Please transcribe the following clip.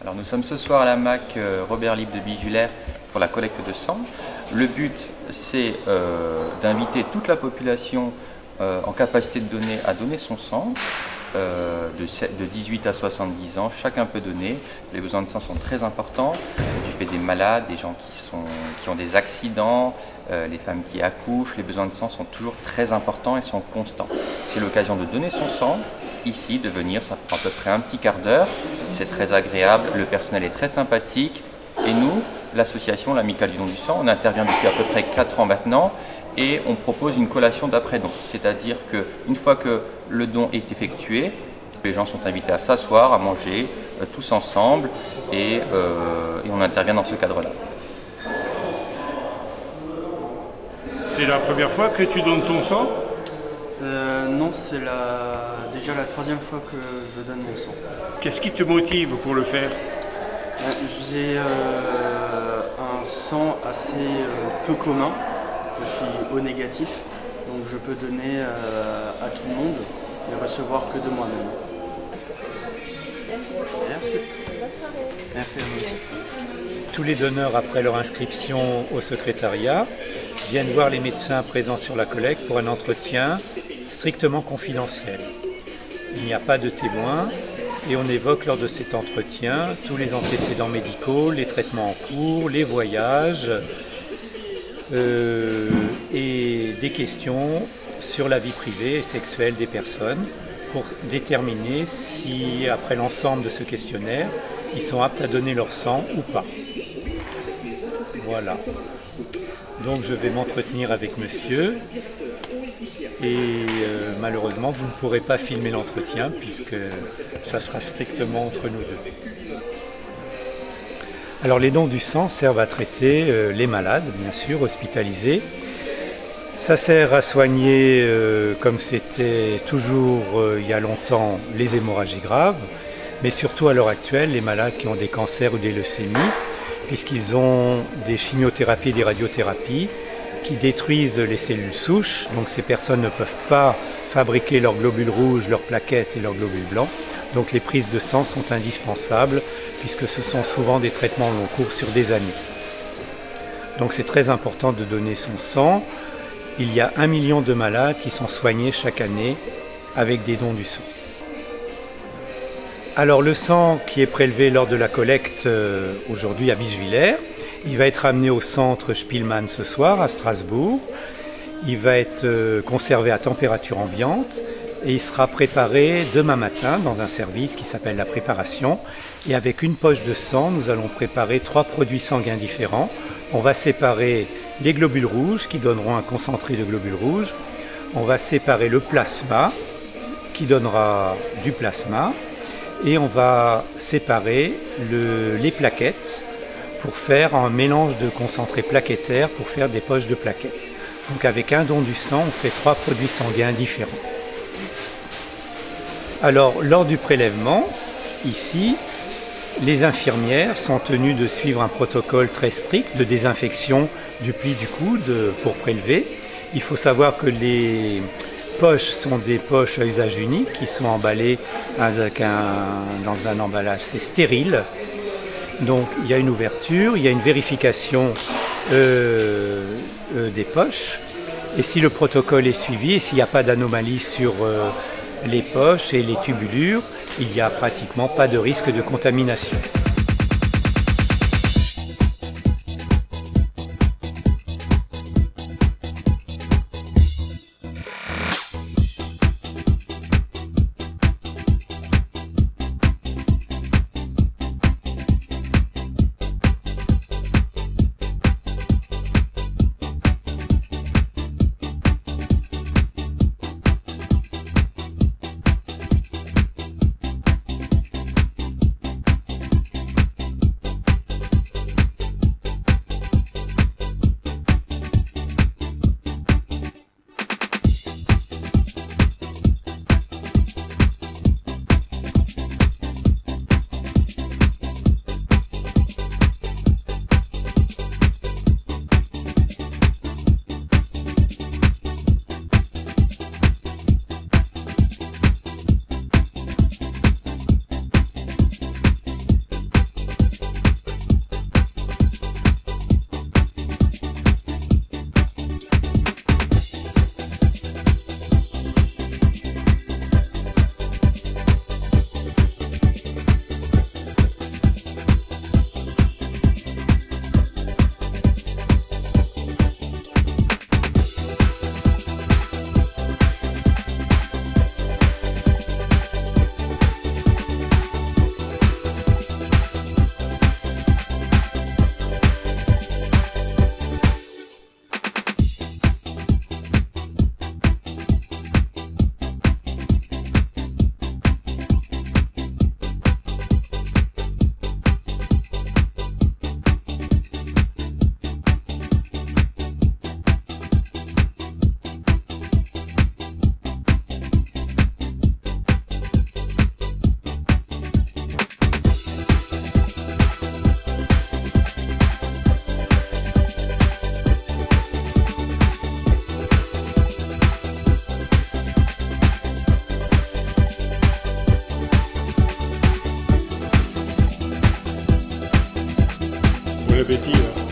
Alors nous sommes ce soir à la MAC Robert Libre de Bijulaire pour la collecte de sang. Le but c'est d'inviter toute la population en capacité de donner à donner son sang. De 18 à 70 ans, chacun peut donner. Les besoins de sang sont très importants du fait des malades, des gens qui ont des accidents, les femmes qui accouchent. Les besoins de sang sont toujours très importants et sont constants. C'est l'occasion de donner son sang ici, de venir, ça prend à peu près un petit quart d'heure. C'est très agréable, le personnel est très sympathique et nous, l'association, l'Amicale du don du sang, on intervient depuis à peu près 4 ans maintenant. Et on propose une collation d'après-don, c'est-à-dire qu'une fois que le don est effectué, les gens sont invités à s'asseoir, à manger tous ensemble et on intervient dans ce cadre-là. C'est la première fois que tu donnes ton sang? Non, c'est déjà la 3e fois que je donne mon sang. Qu'est-ce qui te motive pour le faire? J'ai un sang assez peu commun. Je suis O négatif, donc je peux donner à tout le monde et recevoir que de moi-même. Merci. Merci à vous. Tous les donneurs, après leur inscription au secrétariat, viennent voir les médecins présents sur la collecte pour un entretien strictement confidentiel. Il n'y a pas de témoins et on évoque lors de cet entretien tous les antécédents médicaux, les traitements en cours, les voyages, et des questions sur la vie privée et sexuelle des personnes pour déterminer si, après l'ensemble de ce questionnaire, ils sont aptes à donner leur sang ou pas. Voilà. Donc je vais m'entretenir avec monsieur et malheureusement vous ne pourrez pas filmer l'entretien puisque ça sera strictement entre nous deux. Alors les dons du sang servent à traiter les malades, bien sûr, hospitalisés. Ça sert à soigner, comme c'était toujours il y a longtemps, les hémorragies graves, mais surtout à l'heure actuelle, les malades qui ont des cancers ou des leucémies, puisqu'ils ont des chimiothérapies et des radiothérapies qui détruisent les cellules souches. Donc ces personnes ne peuvent pas fabriquer leurs globules rouges, leurs plaquettes et leurs globules blancs. Donc les prises de sang sont indispensables puisque ce sont souvent des traitements long cours sur des années. Donc c'est très important de donner son sang. Il y a 1 million de malades qui sont soignés chaque année avec des dons du sang. Alors le sang qui est prélevé lors de la collecte aujourd'hui à Bijulaire, il va être amené au centre Spielmann ce soir à Strasbourg. Il va être conservé à température ambiante. Et il sera préparé demain matin dans un service qui s'appelle la préparation. Et avec une poche de sang, nous allons préparer 3 produits sanguins différents. On va séparer les globules rouges qui donneront un concentré de globules rouges. On va séparer le plasma qui donnera du plasma. Et on va séparer les plaquettes pour faire un mélange de concentré plaquettaire pour faire des poches de plaquettes. Donc avec un don du sang, on fait 3 produits sanguins différents. Alors, lors du prélèvement, ici, les infirmières sont tenues de suivre un protocole très strict de désinfection du pli du coude pour prélever. Il faut savoir que les poches sont des poches à usage unique qui sont emballées dans un emballage stérile. Donc, il y a une ouverture, il y a une vérification des poches. Et si le protocole est suivi et s'il n'y a pas d'anomalie sur les poches et les tubulures, il n'y a pratiquement pas de risque de contamination. Bon appétit.